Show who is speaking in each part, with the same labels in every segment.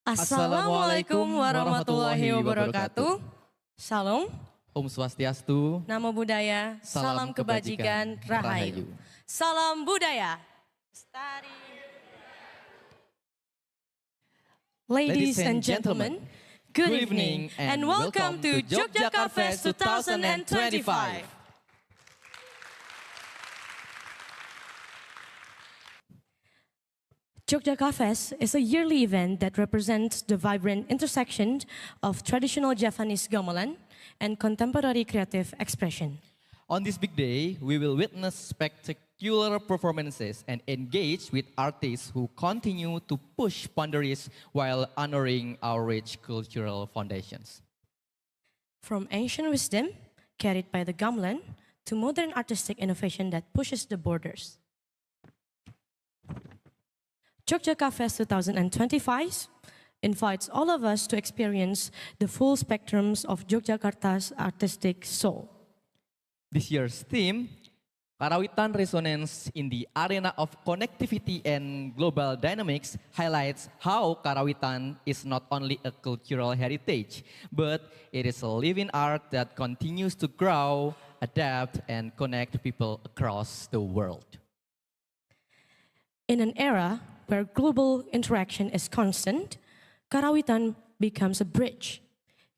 Speaker 1: Assalamualaikum warahmatullahi wabarakatuh. Salam,
Speaker 2: Om Swastiastu,
Speaker 1: Namo Buddhaya, salam kebajikan, rahayu. Salam budaya. Lestari. Ladies and gentlemen, good evening and welcome to Yogyakarta Fest 2025. Yogyakarta Fest is a yearly event that represents the vibrant intersection of traditional Javanese gamelan and contemporary creative expression.
Speaker 2: On this big day, we will witness spectacular performances and engage with artists who continue to push boundaries while honoring our rich cultural foundations.
Speaker 1: From ancient wisdom carried by the gamelan to modern artistic innovation that pushes the borders. Yogyakarta Fest 2025 invites all of us to experience the full spectrums of Yogyakarta's artistic soul.
Speaker 2: This year's theme, Karawitan Resonance in the Arena of Connectivity and Global Dynamics, highlights how Karawitan is not only a cultural heritage, but it is a living art that continues to grow, adapt, and connect people across the world.
Speaker 1: In an era where global interaction is constant, Karawitan becomes a bridge,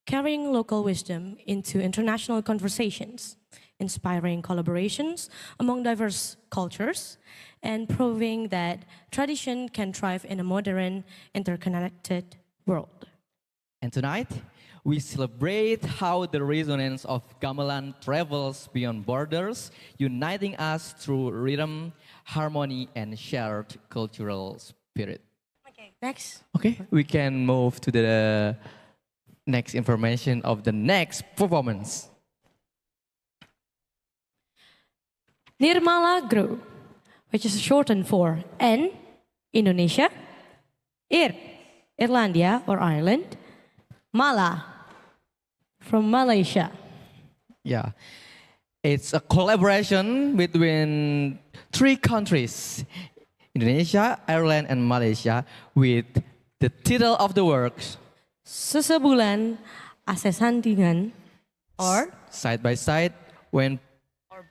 Speaker 1: carrying local wisdom into international conversations, inspiring collaborations among diverse cultures, and proving that tradition can thrive in a modern, interconnected world.
Speaker 2: And tonight, we celebrate how the resonance of gamelan travels beyond borders, uniting us through rhythm, harmony, and shared cultural spirit.
Speaker 1: Okay, next.
Speaker 2: Okay, we can move to the next information of the next performance.
Speaker 1: Nirmala Group, which is shortened for N, Indonesia, Irlandia or Ireland, Mala, from Malaysia.
Speaker 2: Yeah, it's a collaboration between three countries, Indonesia, Ireland, and Malaysia, with the title of the works,
Speaker 1: Sesebulan Asesandingan or
Speaker 2: Side by Side when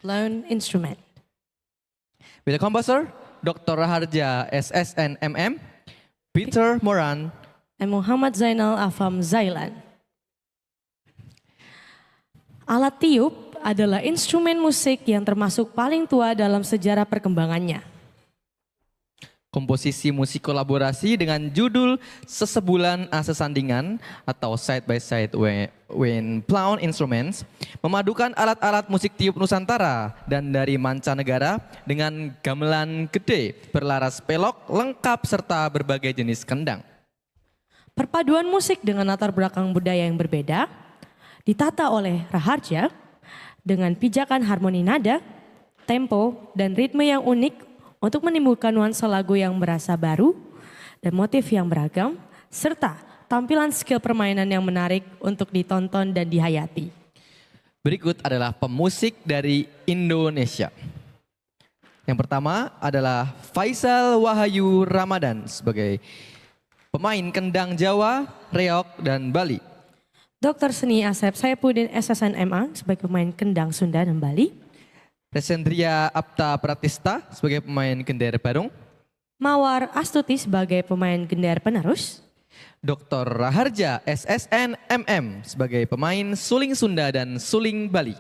Speaker 1: blown instrument.
Speaker 2: with the composer, Dr. Raharja SSN MM, Peter Moran,
Speaker 1: And Muhammad Zainal Afam Zailan. Alat tiup adalah instrumen musik yang termasuk paling tua dalam sejarah perkembangannya.
Speaker 2: komposisi musik kolaborasi dengan judul Sesebulan Asesandingan atau Side by Side when Blown Instruments memadukan alat-alat musik tiup Nusantara dan dari mancanegara dengan gamelan gede berlaras pelok lengkap serta berbagai jenis kendang.
Speaker 1: Perpaduan musik dengan latar belakang budaya yang berbeda ditata oleh Raharja dengan pijakan harmoni nada, tempo, dan ritme yang unik untuk menimbulkan nuansa lagu yang berasa baru dan motif yang beragam, serta tampilan skill permainan yang menarik untuk ditonton dan dihayati.
Speaker 2: Berikut adalah pemusik dari Indonesia. Yang pertama adalah Faisal Wahayu Ramadan sebagai pemain kendang Jawa, Reok, dan Bali.
Speaker 1: Dr. Seni Asep Saipudin SSN MA sebagai pemain kendang Sunda dan Bali.
Speaker 2: Resendria Apta Pratista sebagai pemain gendera Barung.
Speaker 1: Mawar Astuti sebagai pemain gendera penerus.
Speaker 2: Dr. Raharja SSN MM sebagai pemain suling Sunda dan suling Bali.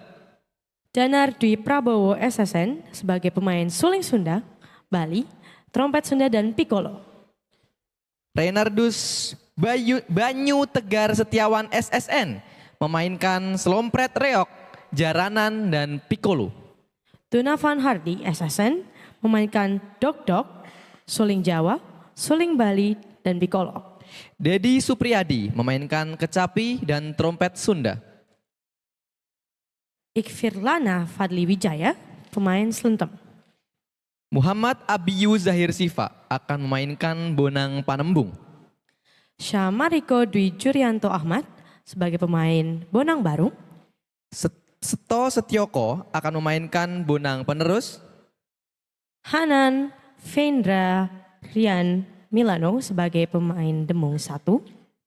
Speaker 1: Danar Dwi Prabowo SSN sebagai pemain suling Sunda, Bali, trompet Sunda dan piccolo.
Speaker 2: Renardus Banyu Tegar Setiawan SSN memainkan selompret reok, jaranan, dan piccolo.
Speaker 1: Donavan Hardy SSN memainkan dok-dok, suling Jawa, suling Bali, dan piccolo.
Speaker 2: Dedi Supriyadi memainkan kecapi dan trompet Sunda.
Speaker 1: Ikfirlana Fadli Wijaya, pemain slentem.
Speaker 2: Muhammad Abiyu Zahir Sifa akan memainkan bonang panembung.
Speaker 1: Syamariko Dwi Jurianto Ahmad sebagai pemain bonang barung.
Speaker 2: Seto Setioko akan memainkan bonang penerus.
Speaker 1: Hanan Vendra Rian Milano sebagai pemain Demung 1,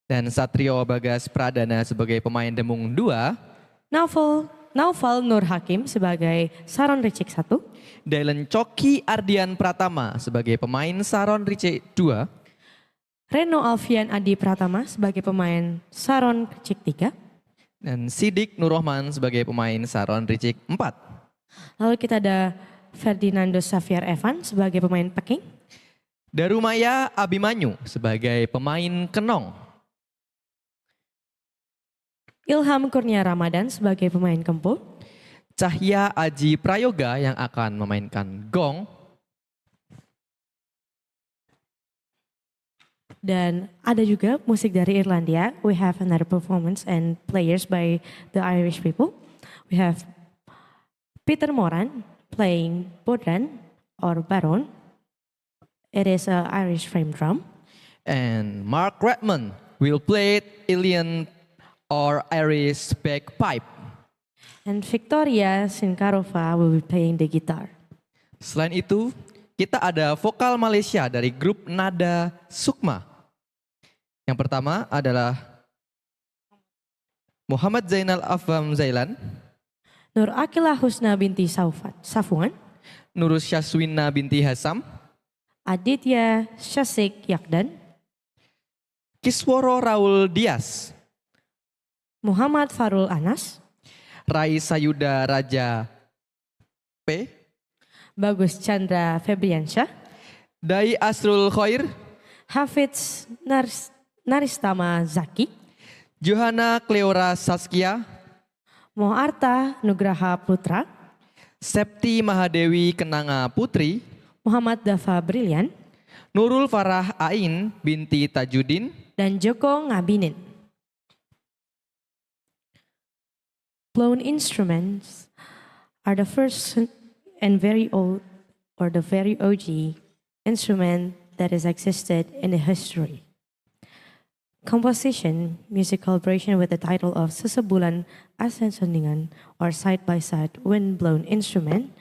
Speaker 2: dan Satrio Bagas Pradana sebagai pemain Demung 2,
Speaker 1: Naufal Nur Hakim sebagai Saron Ricik 1,
Speaker 2: Dylan Coki Ardian Pratama sebagai pemain Saron Ricik 2,
Speaker 1: Reno Alfian Adi Pratama sebagai pemain Saron Ricik 3,
Speaker 2: dan Sidik Nurrohman sebagai pemain Saron Ricik 4.
Speaker 1: lalu kita ada Ferdinando Xavier Evan sebagai pemain Peking,
Speaker 2: Darumaya Abimanyu sebagai pemain Kenong,
Speaker 1: Ilham Kurnia Ramadan sebagai pemain Kempul,
Speaker 2: Cahya Aji Prayoga yang akan memainkan gong,
Speaker 1: dan ada juga musik dari Irlandia. We have another performance and players by the Irish people. We have Peter Moran playing bodhran or baron. It is an Irish frame drum.
Speaker 2: and Mark Redmond will play Ilian or Irish bagpipe.
Speaker 1: And Victoria Sinkarova will be playing the guitar.
Speaker 2: Selain itu, kita ada vokal Malaysia dari grup Nada Sukma. Yang pertama adalah Muhammad Zainal Afam Zailan,
Speaker 1: Nur Akila Husna binti Safuan,
Speaker 2: Nurus Syaswina binti Hasam,
Speaker 1: Aditya Syasik Yakdan,
Speaker 2: Kisworo Raul Dias,
Speaker 1: Muhammad Farul Anas,
Speaker 2: Rai Sayuda Raja P,
Speaker 1: Bagus Chandra Febriansyah,
Speaker 2: Dai Asrul Khair,
Speaker 1: Hafidz Naristama Zaki,
Speaker 2: Johanna Cleora Saskia,
Speaker 1: Moharta Nugraha Putra,
Speaker 2: Septi Mahadewi Kenanga Putri,
Speaker 1: Muhammad Dafa Brilian,
Speaker 2: Nurul Farah Ain binti Tajudin,
Speaker 1: dan Joko Ngabinin. Blown instruments are the first and very old or the very OG instrument that has existed in the history. Composition, music collaboration with the title of Sesebulan Asensandingan or Side by Side Wind Blown Instrument,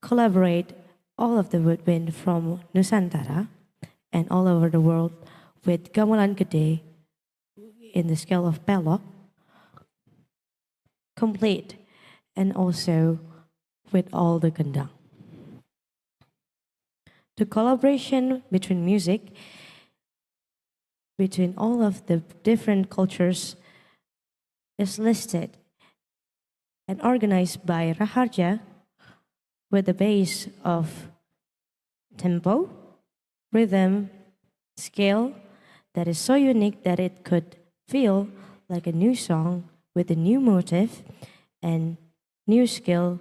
Speaker 1: collaborate all of the woodwind from Nusantara and all over the world with gamelan gede in the scale of pelok, complete, and also with all the gendang. The collaboration between music, between all of the different cultures is listed and organized by Raharja with the base of tempo, rhythm, scale that is so unique that it could feel like a new song with a new motive and new skill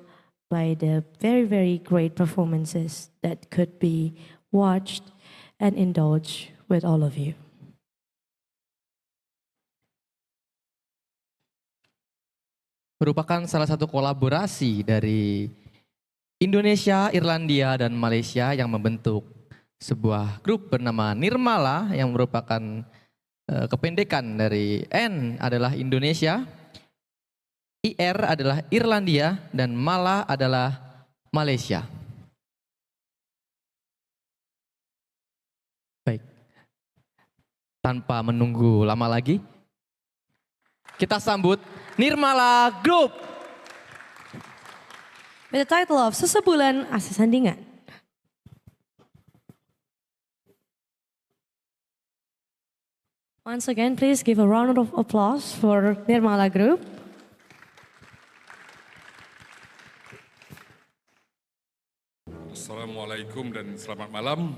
Speaker 1: by the very, very great performances that could be watched and indulged with all of you.
Speaker 2: merupakan salah satu kolaborasi dari Indonesia, Irlandia, dan Malaysia yang membentuk sebuah grup bernama Nirmala yang merupakan kependekan dari N adalah Indonesia, IR adalah Irlandia, dan Mala adalah Malaysia. Baik, tanpa menunggu lama lagi, kita sambut Nirmala Group.
Speaker 1: With the title of Sesebulan Asesandingan. Once again, please give a round of applause for Nirmala Group.
Speaker 3: Assalamualaikum dan selamat malam.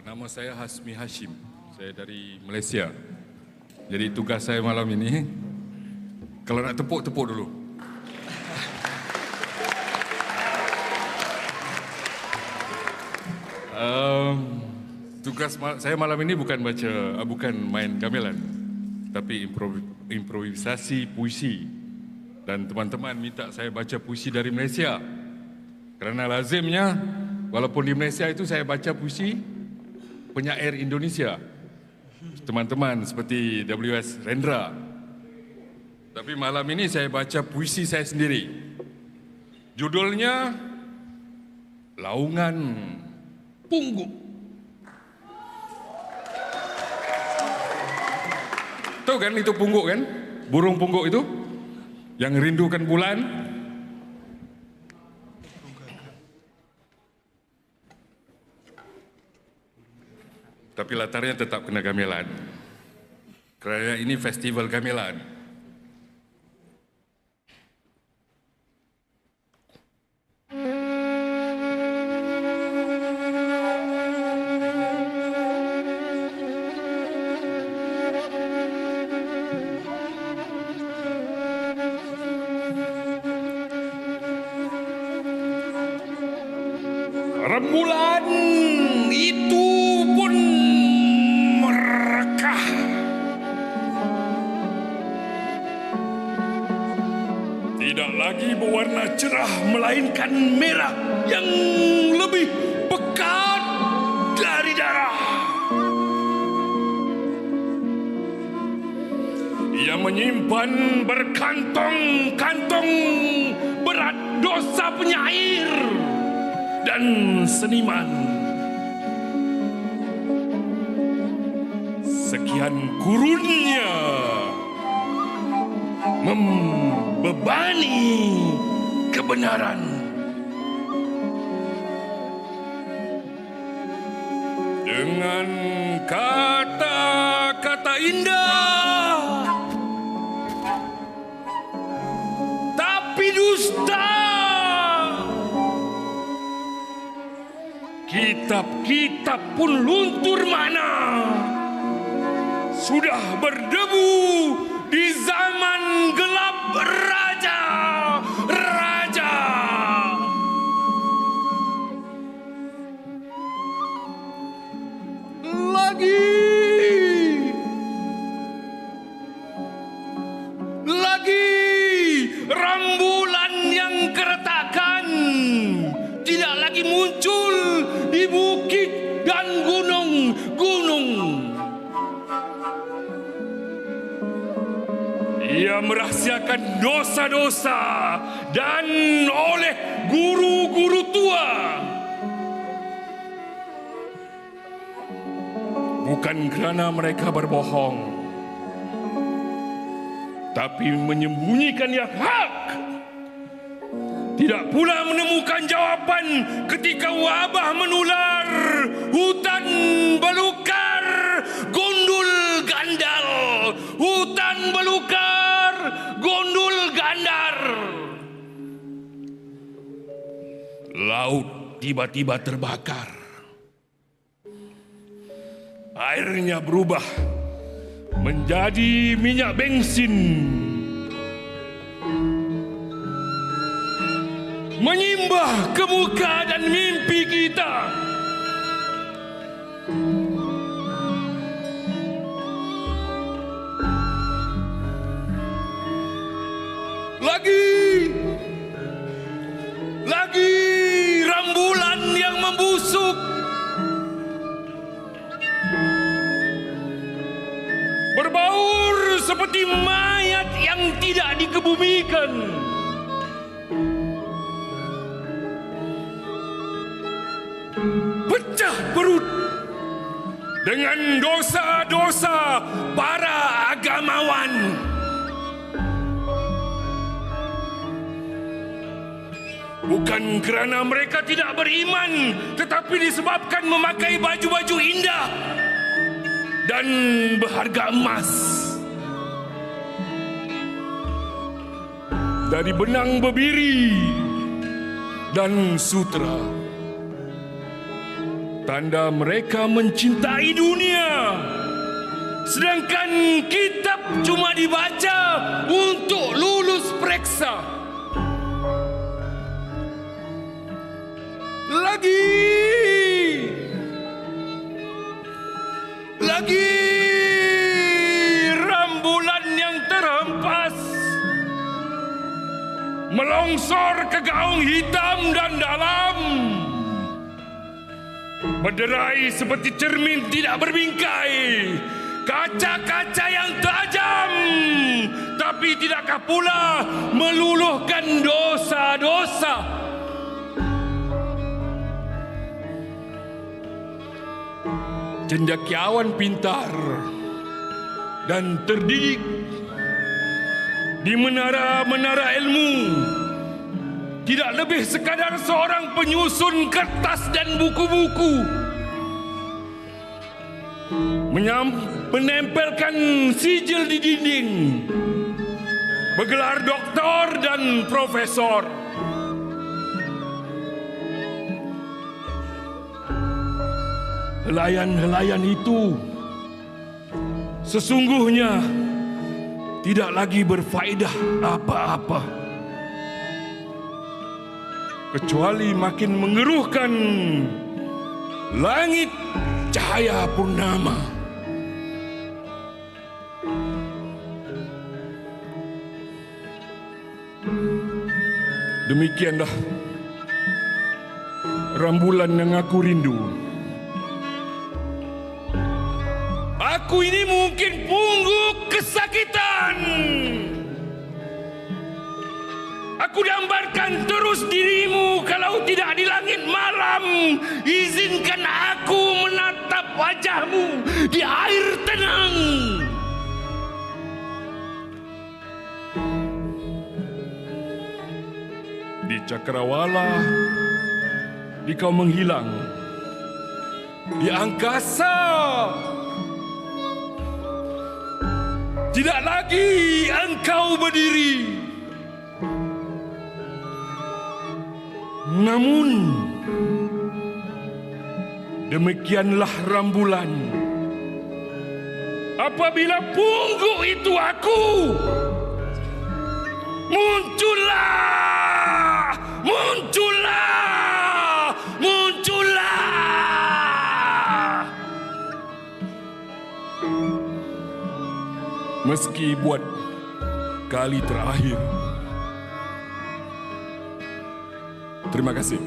Speaker 3: Nama saya Hasmi Hashim, saya dari Malaysia. Jadi tugas saya malam ini, kalau nak tepuk dulu. Tugas saya malam ini bukan main gamelan, tapi improvisasi puisi. Dan teman-teman minta saya baca puisi dari Malaysia. Kerana lazimnya, walaupun di Malaysia itu saya baca puisi penyair Indonesia. Teman-teman seperti W.S. Rendra. Tapi malam ini saya baca puisi saya sendiri. Judulnya Laungan pungguk. Tahu kan itu pungguk kan? Burung pungguk itu yang rindukan bulan. Tapi latarnya tetap kena gamelan. Kerana ini festival gamelan. Rembulan itu pun merekah. Tidak lagi berwarna cerah melainkan merah yang lebih pekat dari darah. Ia menyimpan berkantong-kantong berat dosa penyair dan seniman. Sekian kurunnya membebani kebenaran. Dengan kata-kata indah, tapi dusta. Kitab-kitab pun luntur mana. Sudah berdebu di zaman gelap raja-raja. Lagi rembulan yang keretakan tidak lagi muncul di bukit dan gunung-gunung. Ia merahsiakan dosa-dosa dan oleh guru-guru tua. Bukan kerana mereka berbohong, tapi menyembunyikan yang hak. Tidak pula menemukan jawapan ketika wabah menular. Hutan belukar, gundul gandal. Hutan belukar, gundul gandar. Laut tiba-tiba terbakar. Airnya berubah menjadi minyak bensin. Menyimbah ke muka dan mimpi kita. Lagi rembulan yang membusuk. Berbaur seperti mayat yang tidak dikebumikan. Pecah perut dengan dosa-dosa para agamawan. Bukan kerana mereka tidak beriman, tetapi disebabkan memakai baju-baju indah dan berharga emas. Dari benang bebiri dan sutra. Tanda mereka mencintai dunia. Sedangkan kitab cuma dibaca untuk lulus periksa. Lagi rembulan yang terhempas melongsor ke gaung hitam dan dalam, berderai seperti cermin tidak berbingkai, kaca-kaca yang tajam, tapi tidakkah pula meluluhkan dosa-dosa. cendekiawan pintar dan terdidik di menara-menara ilmu, tidak lebih sekadar seorang penyusun kertas dan buku-buku, menempelkan sijil di dinding, bergelar doktor dan profesor. Helaian-helaian itu sesungguhnya tidak lagi berfaedah apa-apa, kecuali makin mengeruhkan langit cahaya purnama. Demikianlah rembulan yang aku rindu. Aku ini mungkin pungguk kesakitan. Aku dambarkan terus dirimu kalau tidak di langit malam. Izinkan aku menatap wajahmu di air tenang. Di cakrawala, di kau menghilang. Di angkasa, tidak lagi engkau berdiri. Namun, demikianlah rembulan. Apabila pungguk itu aku, muncullah, muncullah, muncullah. Meski buat kali terakhir. Terima kasih.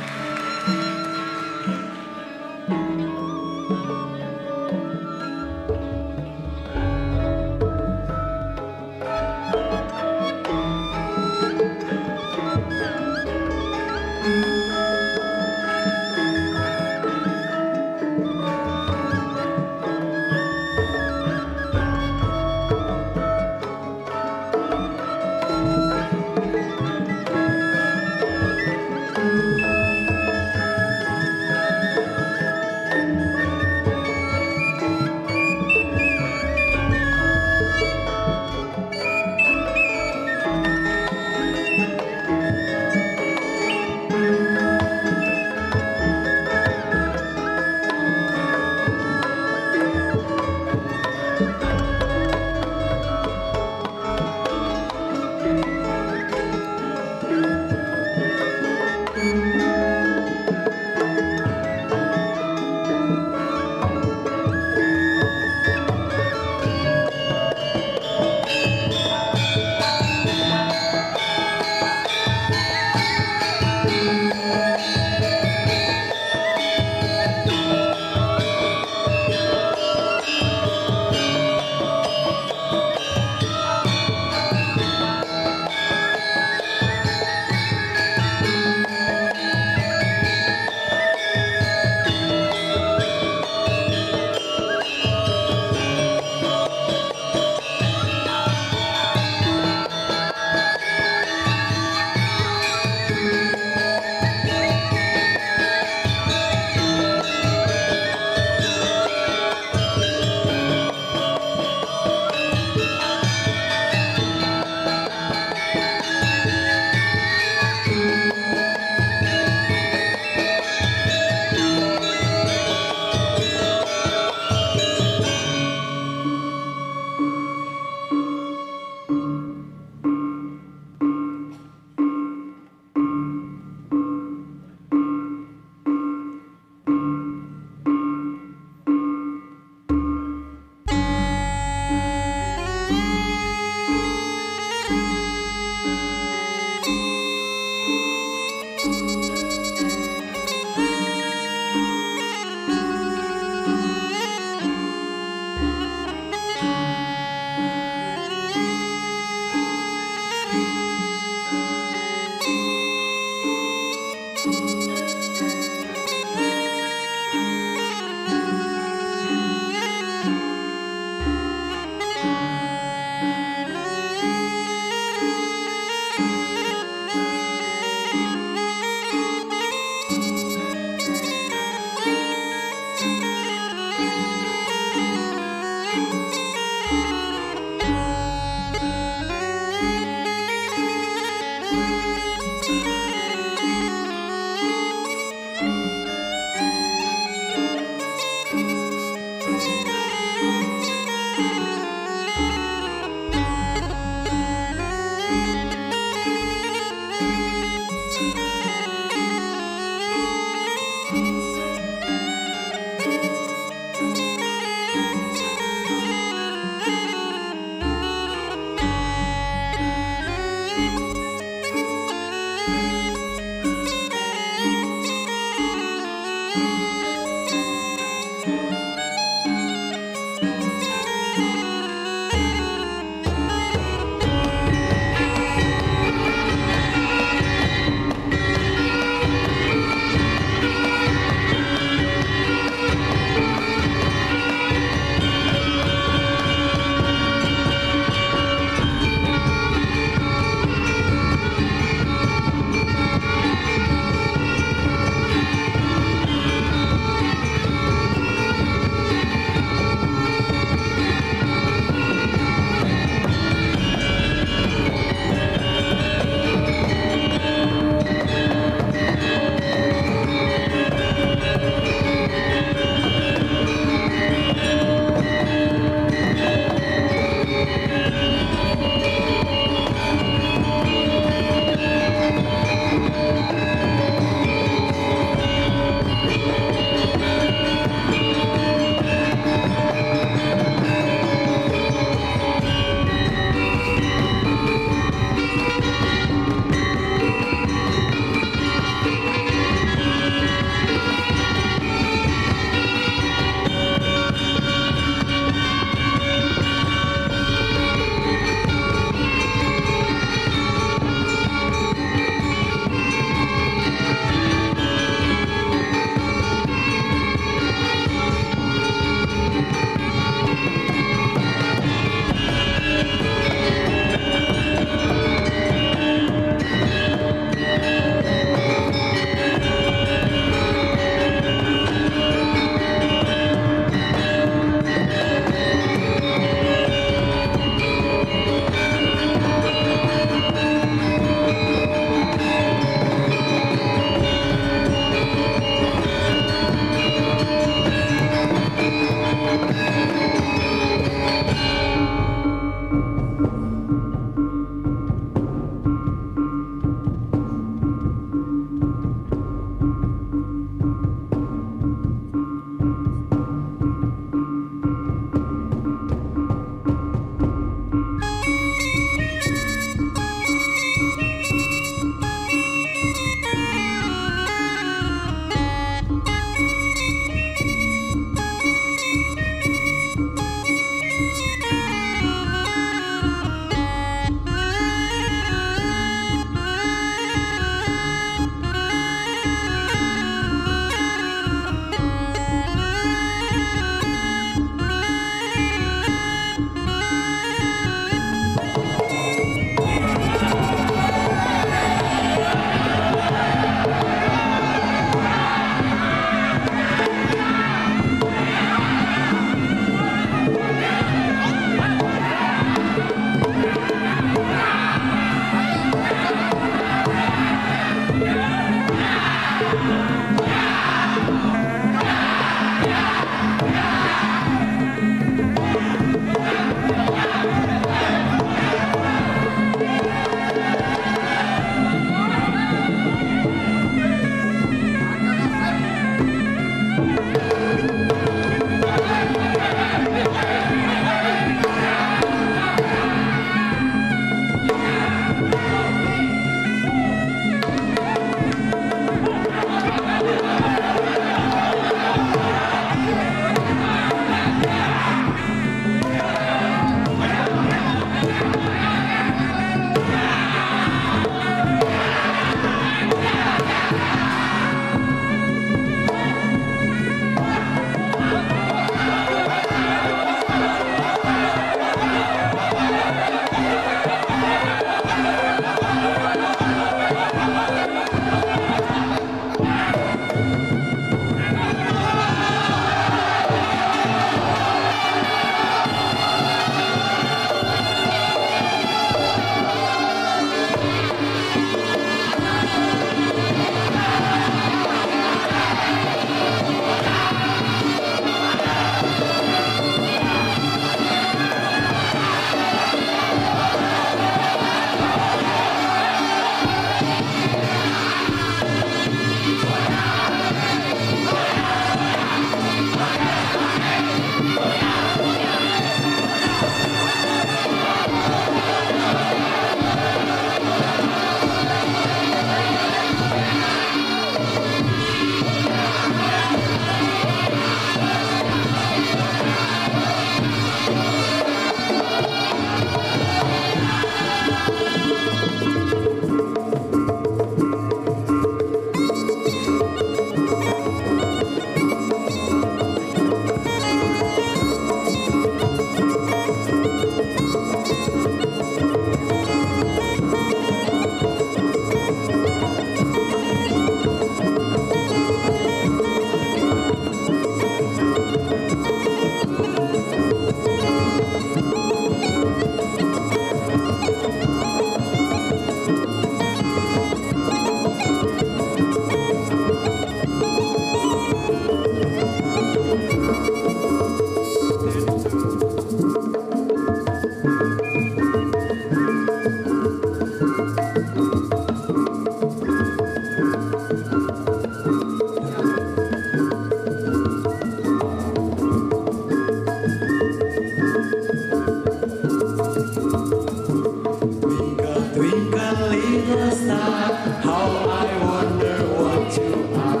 Speaker 4: little star, how I wonder what you are.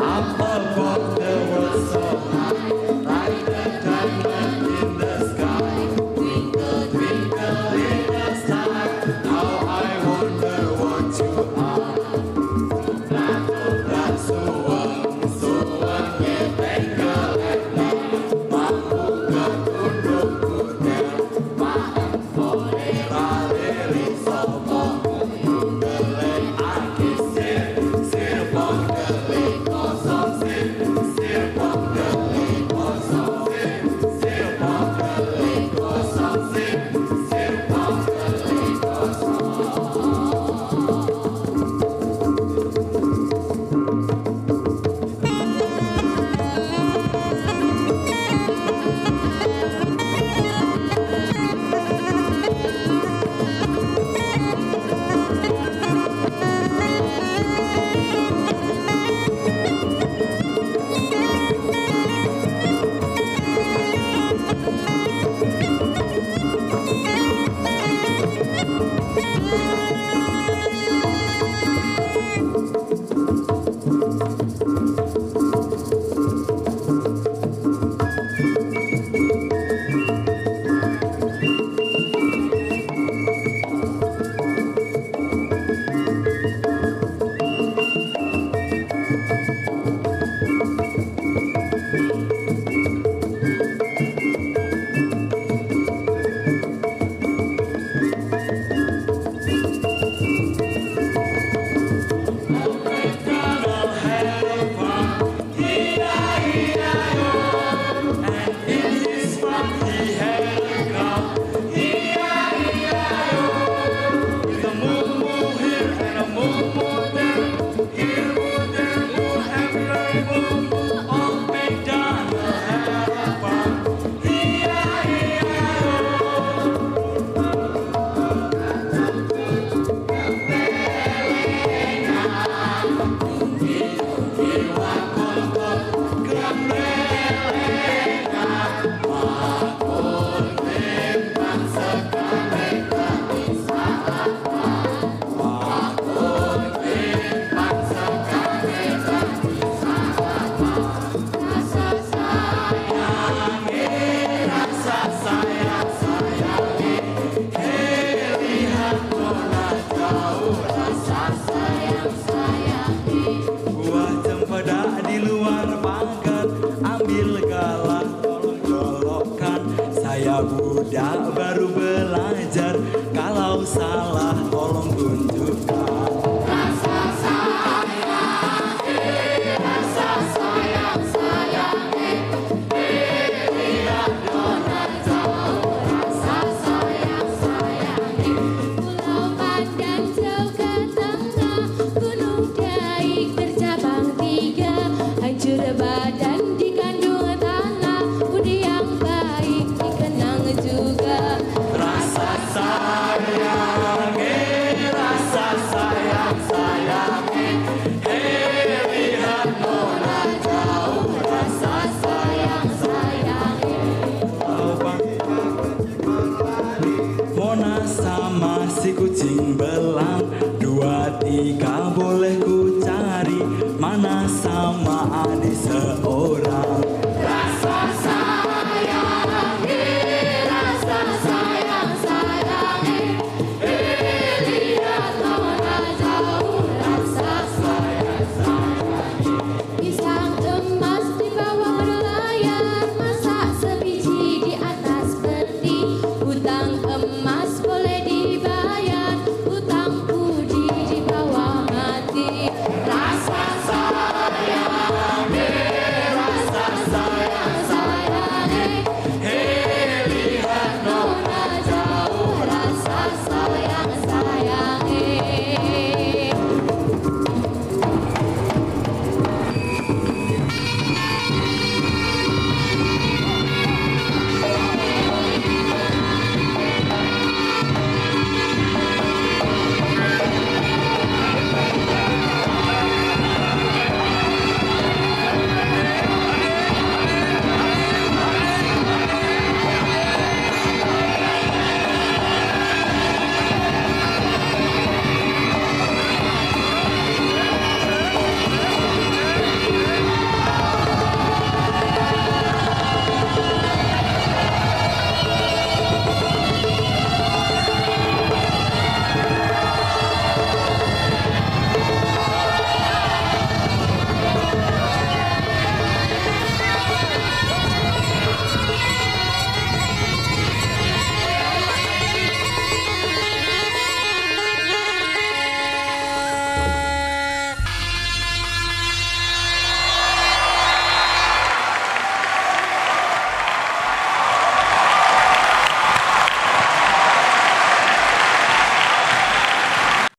Speaker 4: Up above the world so high, like a diamond in the sky. Twinkle, twinkle, little star, how I wonder what you are. Toprak suweng, suwengnya tenggelam, mampu ke tunduk kutel, maem pore raleri sobong, geleng akis sir pong geleng kosong sir pong geleng kosong sir pong geleng kosong sir pong geleng kosong. Buah cempedak di luar pagar, ambil galah tolong colokkan. Saya budak baru belajar, kalau salah tolong tunjukkan. Rasa sayang sayangi, lihat donat jauh. Rasa sayang sayangi,
Speaker 5: Pulau Pandan jauh ke tengah, Gunung Daik bercabang 3, hancur badan dikandung tanah, budi yang baik dikenang juga.
Speaker 4: rasa sayangi, lihat donat jauh. Rasa sayang sayangi. Monas sama si kucing belang, 2, 3 boleh ku cari, mana sama